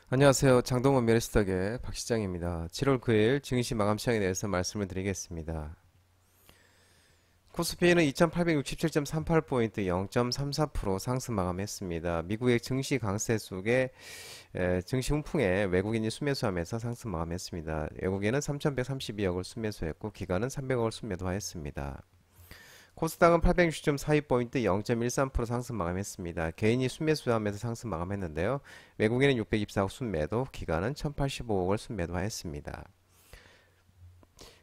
안녕하세요. 장동건 메르스덕의 박 시장입니다. 7월 9일 증시 마감 시장에 대해서 말씀을 드리겠습니다. 코스피는 2867.38포인트 0.34% 상승 마감했습니다. 미국의 증시 강세 속에 증시 훈풍에 외국인이 순매수하면서 상승 마감했습니다. 외국인은 3,132억을 순매수했고 기관은 300억을 순매도하였습니다. 코스닥은 860.42포인트 0.13% 상승 마감했습니다. 개인이 순매수하면서 상승 마감했는데요. 외국인은 624억 순매도, 기관은 1085억을 순매도하였습니다.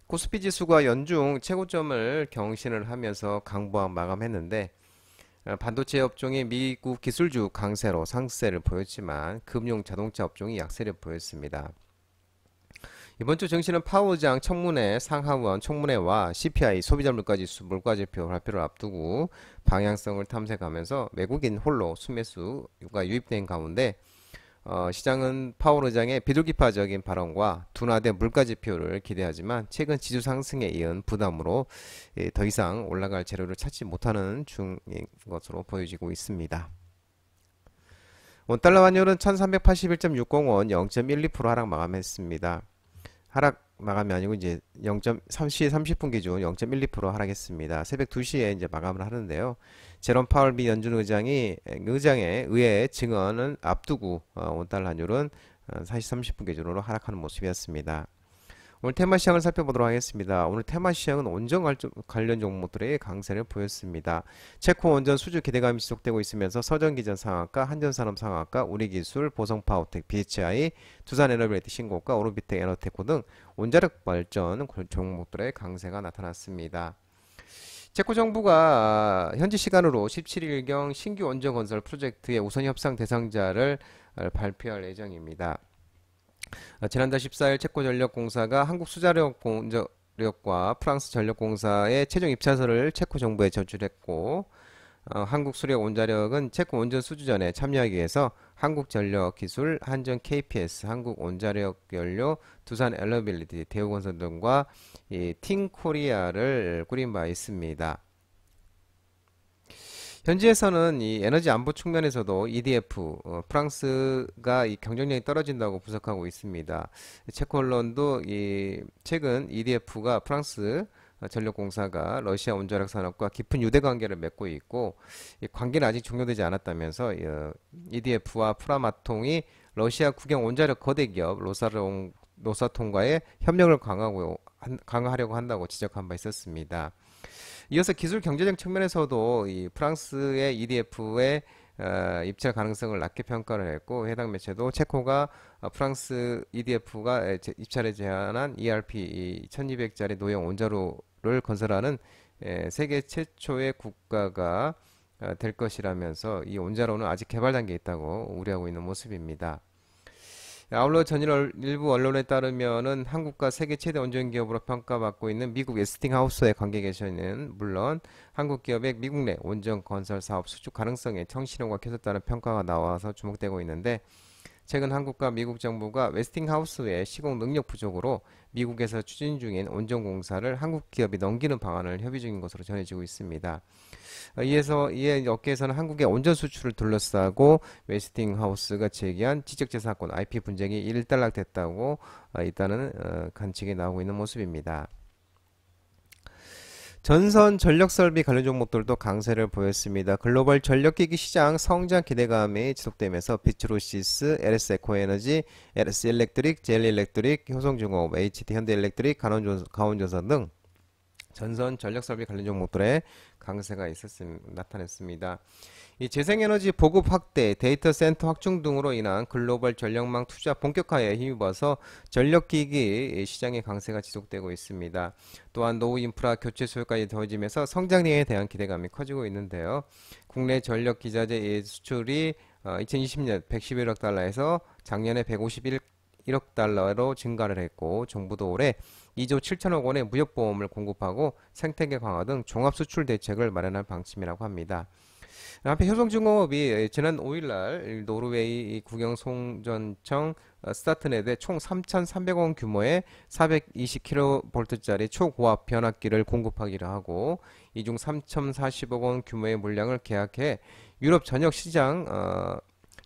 코스피 지수가 연중 최고점을 경신을 하면서 강보합 마감했는데 반도체 업종이 미국 기술주 강세로 상세를 보였지만 금융 자동차 업종이 약세를 보였습니다. 이번 주 증시는 파우장 청문회, 상하원 청문회와 CPI 소비자 물가지수 물가지표 발표를 앞두고 방향성을 탐색하면서 외국인 홀로 순매수가 유입된 가운데 시장은 파월 의장의 비둘기파적인 발언과 둔화된 물가지표를 기대하지만 최근 지수 상승에 이은 부담으로 더 이상 올라갈 재료를 찾지 못하는 중인 것으로 보여지고 있습니다. 원달러 환율은 1381.605원 0.12% 하락 마감했습니다. 하락 마감이 아니고 이제 0.3시 30분 기준 0.12% 하락했습니다. 새벽 2시에 이제 마감을 하는데요. 제롬 파월 미 연준 의장의 의회 증언을 앞두고 원달러 환율은 4시 30분 기준으로 하락하는 모습이었습니다. 오늘 테마 시장을 살펴보도록 하겠습니다. 오늘 테마 시장은 원전 관련 종목들의 강세를 보였습니다. 체코 원전 수주 기대감이 지속되고 있으면서 서전기전 상한가, 한전산업 상한가, 우리기술, 보성파워텍, BHI, 두산에너빌리티 신고가, 오르비텍 에너테코 등 원자력 발전 종목들의 강세가 나타났습니다. 체코 정부가 현지 시간으로 17일경 신규 원전 건설 프로젝트의 우선 협상 대상자를 발표할 예정입니다. 지난달 14일 체코전력공사가 한국수자력과 프랑스전력공사의 최종 입찰서를 체코 정부에 제출했고 한국수력원자력은 체코 원전 수주전에 참여하기 위해서 한국전력기술, 한전 KPS, 한국원자력연료, 두산엘러빌리티, 대우건설 등과 팀코리아를 꾸린 바 있습니다. 현지에서는 이 에너지 안보 측면에서도 EDF, 프랑스가 이 경쟁력이 떨어진다고 분석하고 있습니다. 체코 언론도 최근 EDF가 프랑스 전력공사가 러시아 원자력 산업과 깊은 유대 관계를 맺고 있고 이 관계는 아직 종료되지 않았다면서 EDF와 프라마통이 러시아 국영 원자력 거대 기업 로사통과의 협력을 강화하려고 한다고 지적한 바 있었습니다. 이어서 기술 경제적 측면에서도 이 프랑스의 EDF의 입찰 가능성을 낮게 평가를 했고 해당 매체도 체코가 프랑스 EDF가 입찰에 제한한 ERP 1200짜리 노형 원자로를 건설하는 세계 최초의 국가가 될 것이라면서 이 원자로는 아직 개발 단계에 있다고 우려하고 있는 모습입니다. 아울러 전일 일부 언론에 따르면은 한국과 세계 최대 원전 기업으로 평가받고 있는 미국 웨스팅하우스에 관계 계시는 물론 한국 기업의 미국 내 원전 건설 사업 수주 가능성에 청실효가 켜졌다는 평가가 나와서 주목되고 있는데 최근 한국과 미국 정부가 웨스팅하우스의 시공 능력 부족으로 미국에서 추진 중인 원전 공사를 한국 기업이 넘기는 방안을 협의 중인 것으로 전해지고 있습니다. 이에 업계에서는 한국의 원전 수출을 둘러싸고 웨스팅하우스가 제기한 지적재산권 IP 분쟁이 일단락됐다고 일단은 관측이 나오고 있는 모습입니다. 전선 전력설비 관련 종목들도 강세를 보였습니다. 글로벌 전력기기 시장 성장 기대감이 지속되면서 비츠로시스, LS에코에너지, LS일렉트릭, 제일일렉트릭, 효성중공업, HD 현대일렉트릭, 가온전선 등 전선 전력설비 관련 종목들의 강세가 나타났습니다. 이 재생에너지 보급 확대, 데이터 센터 확충 등으로 인한 글로벌 전력망 투자 본격화에 힘입어서 전력기기 시장의 강세가 지속되고 있습니다. 또한 노후 인프라 교체 수요까지 더해지면서 성장량에 대한 기대감이 커지고 있는데요. 국내 전력기자재 수출이 2020년 111억 달러에서 작년에 151억 달러로 증가를 했고 정부도 올해 2조 7천억 원의 무역보험을 공급하고 생태계 강화 등 종합수출 대책을 마련할 방침이라고 합니다. 한편 효성중공업이 지난 5일날 노르웨이 국영송전청 스타트넷에 총 3,300원 원 규모의 420kV짜리 초고압 변압기를 공급하기로 하고 이중 3,040억 원 규모의 물량을 계약해 유럽 전역 시장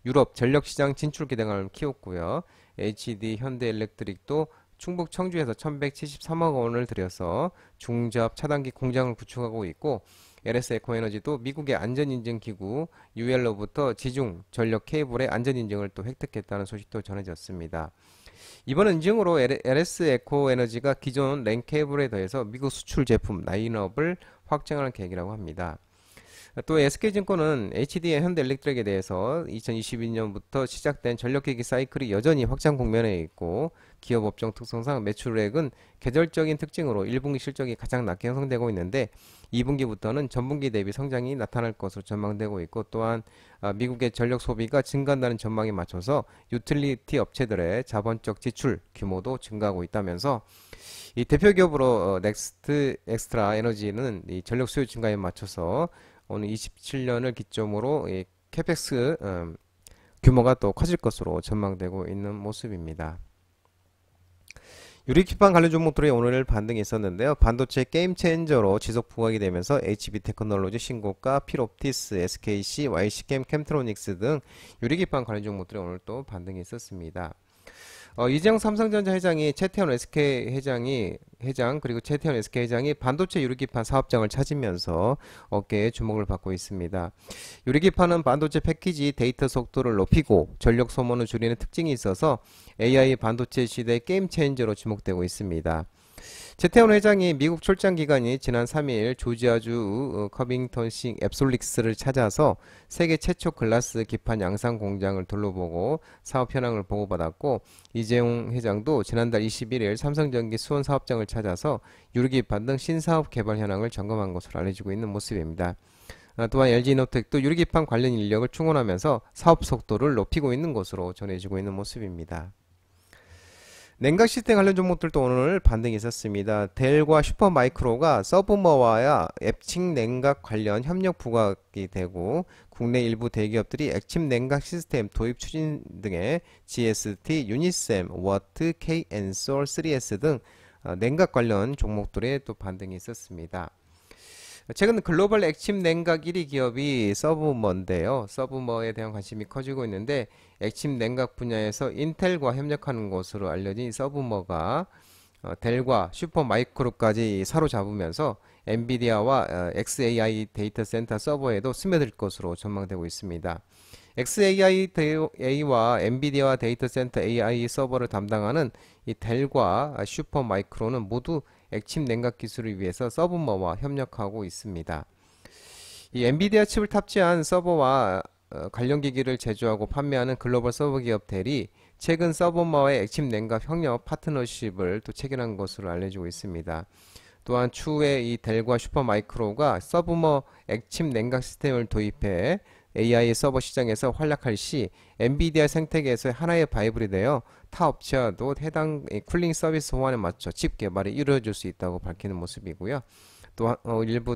유럽 전력 시장 진출 기대감을 키웠고요. HD 현대엘렉트릭도 충북 청주에서 1173억 원을 들여서 중저압 차단기 공장을 구축하고 있고, LS 에코에너지도 미국의 안전인증기구 UL로부터 지중 전력 케이블의 안전인증을 또 획득했다는 소식도 전해졌습니다. 이번 인증으로 LS 에코에너지가 기존 랜 케이블에 더해서 미국 수출 제품 라인업을 확장하는 계획이라고 합니다. 또 SK증권은 HD의 현대엘렉트릭에 대해서 2022년부터 시작된 전력기기 사이클이 여전히 확장 국면에 있고, 기업 업종 특성상 매출액은 계절적인 특징으로 1분기 실적이 가장 낮게 형성되고 있는데 2분기부터는 전분기 대비 성장이 나타날 것으로 전망되고 있고, 또한 미국의 전력 소비가 증가한다는 전망에 맞춰서 유틸리티 업체들의 자본적 지출 규모도 증가하고 있다면서, 이 대표 기업으로 넥스트 엑스트라 에너지는 이 전력 수요 증가에 맞춰서 오늘 27년을 기점으로 이 캐펙스 규모가 또 커질 것으로 전망되고 있는 모습입니다. 유리기판 관련 종목들이 오늘 반등이 있었는데요. 반도체 게임 체인저로 지속 부각이 되면서 HB 테크놀로지, 신고가, 필옵티스, SKC, YC캠, 캠트로닉스 등 유리기판 관련 종목들이 오늘 또 반등이 있었습니다. 이재용 삼성전자 회장이 최태원 SK 회장 그리고 최태원 SK 회장이 반도체 유리기판 사업장을 찾으면서 어깨에 주목을 받고 있습니다. 유리기판은 반도체 패키지 데이터 속도를 높이고 전력 소모를 줄이는 특징이 있어서 AI 반도체 시대의 게임 체인저로 지목되고 있습니다. 최태원 회장이 미국 출장 기간이 지난 3일 조지아주 커빙턴시 앱솔릭스를 찾아서 세계 최초 글라스 기판 양산 공장을 둘러보고 사업 현황을 보고받았고, 이재용 회장도 지난달 21일 삼성전기 수원 사업장을 찾아서 유리기판 등 신사업 개발 현황을 점검한 것으로 알려지고 있는 모습입니다. 또한 LG이노텍도 유리기판 관련 인력을 충원하면서 사업 속도를 높이고 있는 것으로 전해지고 있는 모습입니다. 냉각 시스템 관련 종목들도 오늘 반등이 있었습니다. 델과 슈퍼마이크로가 서브머와 앱칭 냉각 관련 협력 부각이 되고, 국내 일부 대기업들이 액침 냉각 시스템 도입 추진 등의 GST, 유니셈, 워트, K-엔솔, 3S 등 냉각 관련 종목들의 또 반등이 있었습니다. 최근 글로벌 액침 냉각 1위 기업이 서브머인데요. 서브머에 대한 관심이 커지고 있는데, 액침 냉각 분야에서 인텔과 협력하는 것으로 알려진 서브머가 델과 슈퍼마이크로까지 사로잡으면서 엔비디아와 XAI 데이터 센터 서버에도 스며들 것으로 전망되고 있습니다. XAI와 엔비디아 데이터 센터 AI 서버를 담당하는 이 델과 슈퍼마이크로는 모두 액침 냉각 기술을 위해서 서브머와 협력하고 있습니다. 이 엔비디아 칩을 탑재한 서버와 관련 기기를 제조하고 판매하는 글로벌 서버 기업 델이 최근 서브머와의 액침 냉각 협력 파트너십을 또 체결한 것으로 알려지고 있습니다. 또한 추후에 이 델과 슈퍼마이크로가 서브머 액침 냉각 시스템을 도입해 AI 서버 시장에서 활약할 시 엔비디아 생태계에서 하나의 바이블이 되어 타 업체와도 해당 쿨링 서비스 호환에 맞춰 칩 개발이 이루어질 수 있다고 밝히는 모습이고요. 또 일부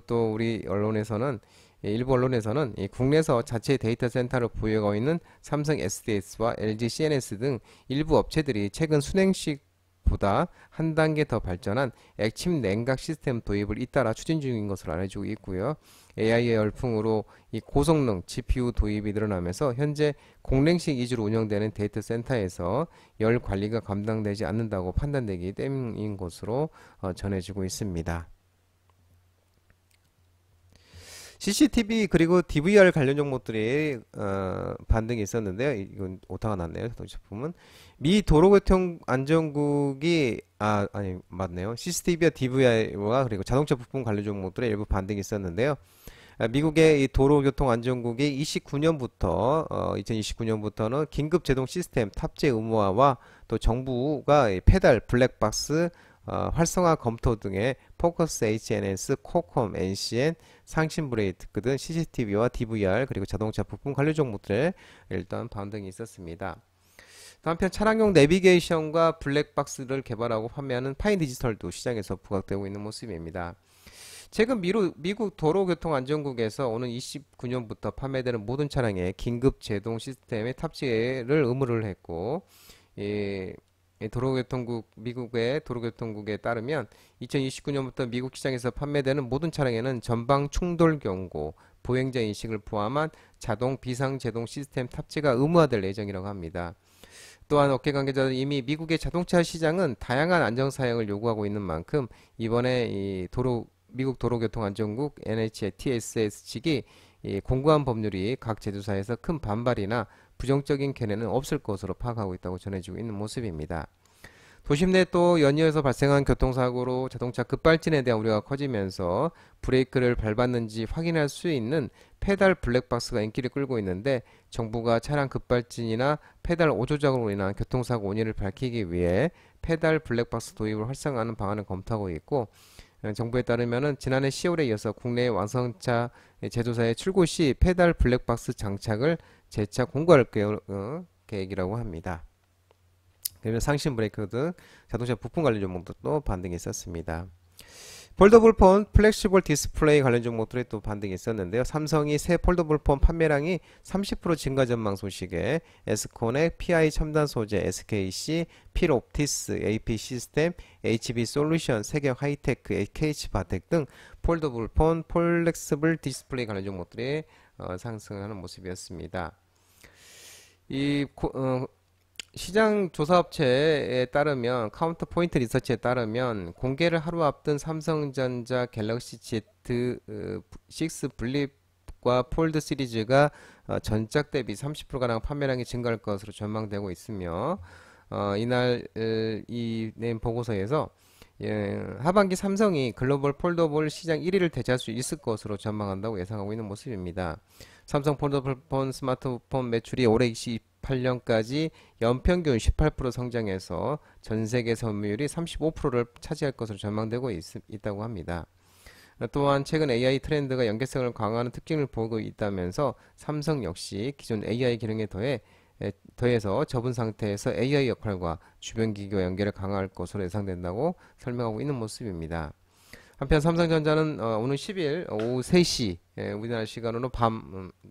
언론에서는 이 국내에서 자체 데이터 센터를 보유하고 있는 삼성 SDS와 LG CNS 등 일부 업체들이 최근 순행식보다 한 단계 더 발전한 액침 냉각 시스템 도입을 잇따라 추진 중인 것으로 알려지고 있고요. AI의 열풍으로 이 고성능 GPU 도입이 늘어나면서 현재 공랭식 위주로 운영되는 데이터 센터에서 열 관리가 감당되지 않는다고 판단되기 때문인 것으로 전해지고 있습니다. CCTV 그리고 DVR 관련 종목들이 반등이 있었는데요. 이건 오타가 났네요. 자동차 부품은 미 도로교통안전국이 아니 맞네요. CCTV와 DVR과 그리고 자동차 부품 관련 종목들의 일부 반등이 있었는데요. 미국의 이 도로교통안전국이 2029년부터는 긴급 제동 시스템 탑재 의무화와 또 정부가 이 페달, 블랙박스 활성화 검토 등의 포커스 HNS, 코컴, NCN, 상신 브레이크 등 CCTV와 DVR 그리고 자동차 부품 관련 종목들에 일단 반등이 있었습니다. 한편 차량용 내비게이션과 블랙박스를 개발하고 판매하는 파인 디지털도 시장에서 부각되고 있는 모습입니다. 최근 미국 도로교통안전국에서 오는 29년부터 판매되는 모든 차량에 긴급 제동 시스템의 탑재를 의무를 했고, 미국의 도로교통국에 따르면 2029년부터 미국 시장에서 판매되는 모든 차량에는 전방 충돌 경고, 보행자 인식을 포함한 자동 비상제동 시스템 탑재가 의무화될 예정이라고 합니다. 또한 업계 관계자들은 이미 미국의 자동차 시장은 다양한 안전 사양을 요구하고 있는 만큼 이번에 미국 도로교통안전국 NHTSA 측이 이 공고한 법률이 각 제조사에서 큰 반발이나 부정적인 견해는 없을 것으로 파악하고 있다고 전해지고 있는 모습입니다. 도심 내 또 연이어서 발생한 교통사고로 자동차 급발진에 대한 우려가 커지면서 브레이크를 밟았는지 확인할 수 있는 페달 블랙박스가 인기를 끌고 있는데, 정부가 차량 급발진이나 페달 오조작으로 인한 교통사고 원인을 밝히기 위해 페달 블랙박스 도입을 활성화하는 방안을 검토하고 있고, 정부에 따르면은 지난해 10월에 이어서 국내 완성차 제조사의 출고 시 페달 블랙박스 장착을 재차 공고할 계획이라고 합니다. 그리고 상신 브레이크 등 자동차 부품 관련 종목도 반등이 있었습니다. 폴더블 폰, 플렉시블 디스플레이 관련 종목들이 또 반등이 있었는데요. 삼성이 새 폴더블 폰 판매량이 30% 증가 전망 소식에 에스코넥, PI 첨단 소재, SKC, 필옵티스, AP 시스템, HB 솔루션, 세경 하이테크, KH 바텍 등 폴더블 폰, 플렉시블 디스플레이 관련 종목들이 상승하는 모습이었습니다. 시장 조사업체에 따르면, 카운터 포인트 리서치에 따르면 공개를 하루 앞둔 삼성전자 갤럭시 Z6 플립과 폴드 시리즈가 전작 대비 30%가량 판매량이 증가할 것으로 전망되고 있으며, 이날 이 낸 보고서에서 하반기 삼성이 글로벌 폴더블 시장 1위를 대체할 수 있을 것으로 전망한다고 예상하고 있는 모습입니다. 삼성 폴더블 폰 스마트폰 매출이 올해 28년까지 연평균 18% 성장해서 전 세계 점유율이 35%를 차지할 것으로 전망되고 있다고 합니다. 또한 최근 AI 트렌드가 연계성을 강화하는 특징을 보이고 있다면서 삼성 역시 기존 AI 기능에 더해서 접은 상태에서 AI 역할과 주변 기기와 연결을 강화할 것으로 예상된다고 설명하고 있는 모습입니다. 한편 삼성전자는 오늘 10일 오후 3시 우리나라 시간으로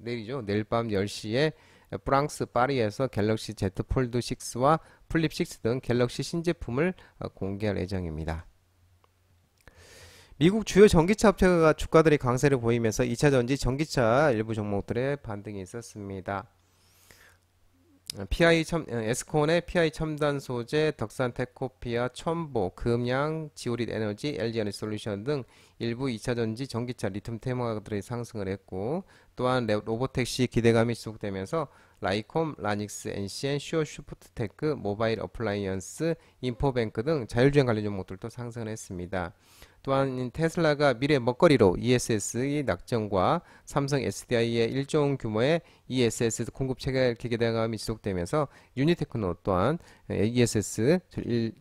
내일 밤 10시에 프랑스 파리에서 갤럭시 Z 폴드 6와 플립 6 등 갤럭시 신제품을 공개할 예정입니다. 미국 주요 전기차 업체가 주가들이 강세를 보이면서 2차전지 전기차 일부 종목들의 반등이 있었습니다. 에스콘의 PI 첨단 소재, 덕산 테코피아, 첨보, 금양, 지오릿 에너지, LG 에너지 솔루션 등 일부 2차전지 전기차 리튬 테마들이 상승을 했고, 또한 로보택시 기대감이 지속되면서 라이콤, 라닉스, NCN, 슈어슈프트테크, 모바일 어플라이언스, 인포뱅크 등 자율주행 관련 종목들도 상승을 했습니다. 또한 테슬라가 미래 먹거리로 ESS의 낙점과 삼성 SDI의 일정 규모의 ESS 공급 체계 기대감이 지속되면서 유니테크노 또한 ESS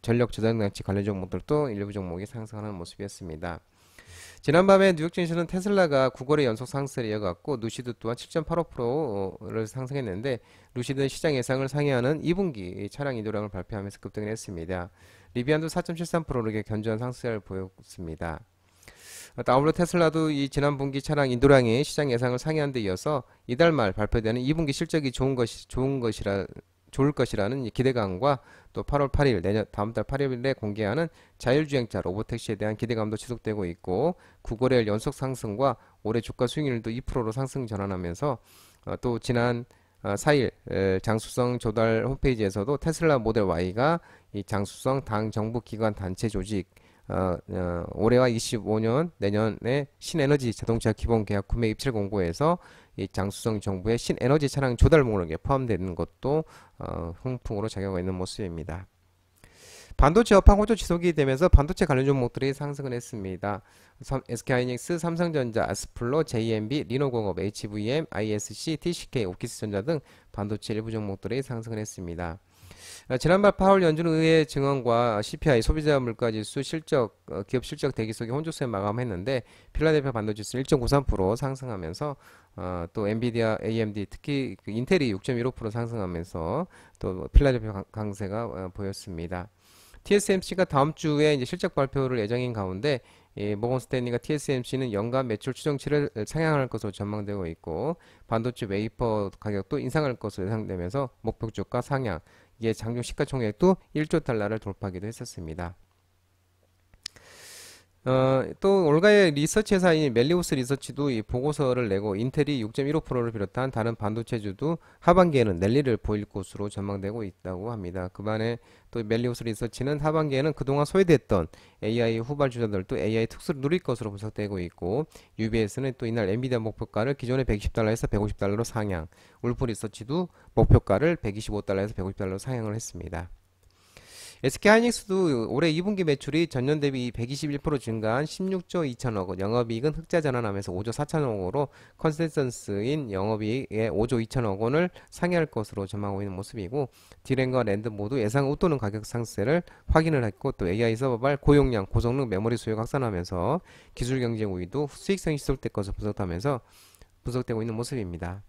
전력 저장 장치 관련 종목들도 일부 종목이 상승하는 모습이었습니다. 지난밤에 뉴욕 증시는 테슬라가 9거래 연속 상승을 이어갔고, 루시드 또한 7.85%를 상승했는데, 루시드는 시장 예상을 상회하는 2분기 차량 인도량을 발표하면서 급등을 했습니다. 리비안도 4.73%로 견조한 상승을 보였습니다. 아울러 테슬라도 이 지난 분기 차량 인도량이 시장 예상을 상회한 데 이어서 이달 말 발표되는 2분기 실적이 좋을 것이라는 기대감과 또 8월 8일 다음 달 8일에 공개하는 자율주행차 로보택시에 대한 기대감도 지속되고 있고, 9거래일 연속 상승과 올해 주가 수익률도 2%로 상승 전환하면서 또 지난 4일 장수성 조달 홈페이지에서도 테슬라 모델 Y가 이 장수성 당 정부 기관 단체 조직 올해와 25년 내년에 신에너지 자동차 기본 계약 구매 입찰 공고에서 이 장수성 정부의 신에너지 차량 조달 목록에 포함되는 것도 흥풍으로 작용하고 있는 모습입니다. 반도체 업황 호조 지속이 되면서 반도체 관련 종목들이 상승을 했습니다. SK하이닉스, 삼성전자, 아스플로, JMB, 리노공업, HVM, ISC, TCK, 오키스전자 등 반도체 일부 종목들이 상승을 했습니다. 지난달 8월 연준의회 증언과 CPI 소비자 물가지수 기업 실적 대기속이 혼조세 마감했는데, 필라델피아 반도체지수 1.93% 상승하면서 또 엔비디아, AMD 특히 인텔이 6.15% 상승하면서 또 필라델피아 강세가 보였습니다. TSMC가 다음 주에 이제 실적 발표를 예정인 가운데, 모건 스탠리가 TSMC는 연간 매출 추정치를 상향할 것으로 전망되고 있고, 반도체 웨이퍼 가격도 인상할 것으로 예상되면서 목표 주가 상향, 이게 장중 시가총액도 1조 달러를 돌파하기도 했었습니다. 또 올가의 리서치 회사인 멜리우스 리서치도 이 보고서를 내고 인텔이 6.15%를 비롯한 다른 반도체주도 하반기에는 랠리를 보일 것으로 전망되고 있다고 합니다. 그 반에 또 멜리우스 리서치는 하반기에는 그동안 소외됐던 AI 후발주자들도 AI 특수를 누릴 것으로 분석되고 있고, UBS는 또 이날 엔비디아 목표가를 기존의 120달러에서 150달러로 상향, 울프 리서치도 목표가를 125달러에서 150달러로 상향을 했습니다. SK하이닉스도 올해 2분기 매출이 전년 대비 121% 증가한 16조 2천억 원, 영업이익은 흑자 전환하면서 5조 4천억 원으로 컨센서스인 영업이익의 5조 2천억 원을 상회할 것으로 전망하고 있는 모습이고, 디램과 랜드 모두 예상 웃도는 가격 상승세를 확인을 했고, 또 AI 서버발 고용량, 고성능 메모리 수요가 확산하면서 기술 경쟁 우위도 수익성이 지속될 것으로 분석되고 있는 모습입니다.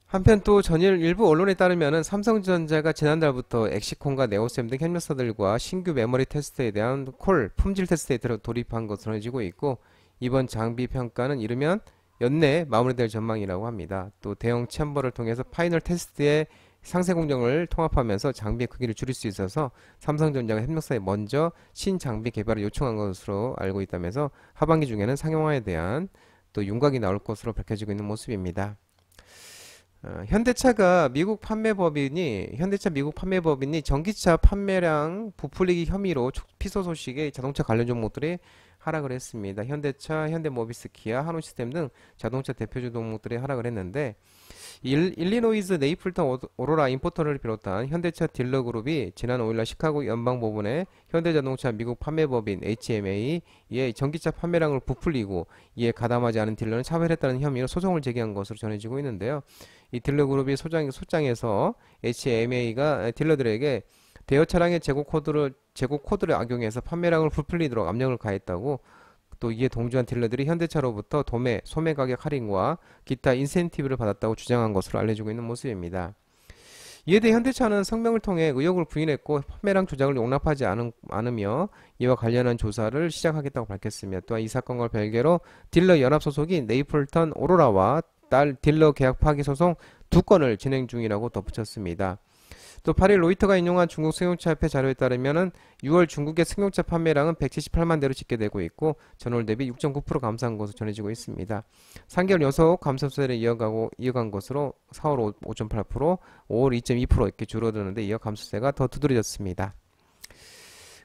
한편 또 전일 일부 언론에 따르면은 삼성전자가 지난달부터 엑시콘과 네오셈 등 협력사들과 신규 메모리 테스트에 대한 품질 테스트에 돌입한 것으로 전해지고 있고, 이번 장비 평가는 이르면 연내 마무리될 전망이라고 합니다. 또 대형 챔버를 통해서 파이널 테스트의 상세 공정을 통합하면서 장비의 크기를 줄일 수 있어서 삼성전자가 협력사에 먼저 신장비 개발을 요청한 것으로 알고 있다면서 하반기 중에는 상용화에 대한 또 윤곽이 나올 것으로 밝혀지고 있는 모습입니다. 현대차 미국 판매법인이 전기차 판매량 부풀리기 혐의로 피소 소식에 자동차 관련 종목들이 하락을 했습니다. 현대차, 현대모비스, 기아, 한우시스템 등 자동차 대표주 종목들이 하락을 했는데, 일리노이즈 네이플턴 오로라 임포터를 비롯한 현대차 딜러그룹이 지난 5일날 시카고 연방법원에 현대자동차 미국 판매법인 HMA의 전기차 판매량을 부풀리고 이에 가담하지 않은 딜러는 차별했다는 혐의로 소송을 제기한 것으로 전해지고 있는데요. 이 딜러그룹이 소장에서 HMA가 딜러들에게 대여 차량의 재고 코드를 악용해서 판매량을 부풀리도록 압력을 가했다고, 또 이에 동조한 딜러들이 현대차로부터 도매, 소매 가격 할인과 기타 인센티브를 받았다고 주장한 것으로 알려지고 있는 모습입니다. 이에 대해 현대차는 성명을 통해 의혹을 부인했고 판매량 조작을 용납하지 않으며 이와 관련한 조사를 시작하겠다고 밝혔습니다. 또한 이 사건과 별개로 딜러 연합 소속인 네이플턴 오로라와 딸 딜러 계약 파기 소송 2건을 진행 중이라고 덧붙였습니다. 또 8일 로이터가 인용한 중국 승용차협회 자료에 따르면은 6월 중국의 승용차 판매량은 178만 대로 집계되고 있고 전월 대비 6.9% 감소한 것으로 전해지고 있습니다. 3개월 연속 감소세를 이어간 것으로 4월 5.8%, 5월 2.2% 이렇게 줄어드는데 이어 감소세가 더 두드러졌습니다.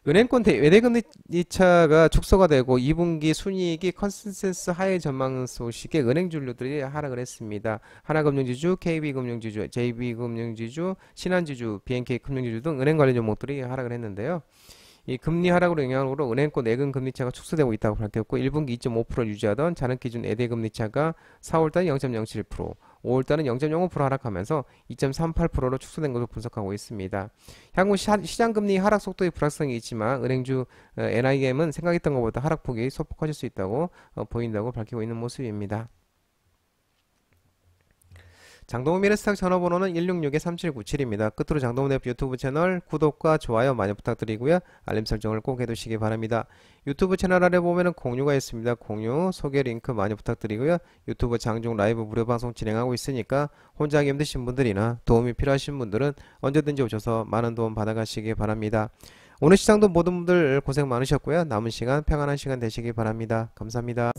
은행권 외대금리차가 축소가 되고 2분기 순이익이 컨센서스 하회 전망 소식에 은행주류들이 하락을 했습니다. 하나금융지주, KB금융지주, JB금융지주, 신한지주, BNK금융지주 등 은행 관련 종목들이 하락을 했는데요. 이 금리 하락으로 영향으로 은행권 내근 금리차가 축소되고 있다고 밝혔고 1분기 2.5% 유지하던 자는기준 예대금리차가 4월달 0.07%, 5월달은 0.05% 하락하면서 2.38%로 축소된 것으로 분석하고 있습니다. 향후 시장금리 하락 속도의 불확성이 있지만 은행주 NIM은 생각했던 것보다 하락폭이 소폭 커질 수 있다고 보인다고 밝히고 있는 모습입니다. 장동훈 미래스탁 전화번호는 166-3797입니다. 끝으로 장동훈 F 유튜브 채널 구독과 좋아요 많이 부탁드리고요. 알림 설정을 꼭 해두시기 바랍니다. 유튜브 채널 아래 보면은 공유가 있습니다. 공유, 소개 링크 많이 부탁드리고요. 유튜브 장중 라이브 무료 방송 진행하고 있으니까 혼자 하기 힘드신 분들이나 도움이 필요하신 분들은 언제든지 오셔서 많은 도움 받아가시기 바랍니다. 오늘 시장도 모든 분들 고생 많으셨고요. 남은 시간 평안한 시간 되시기 바랍니다. 감사합니다.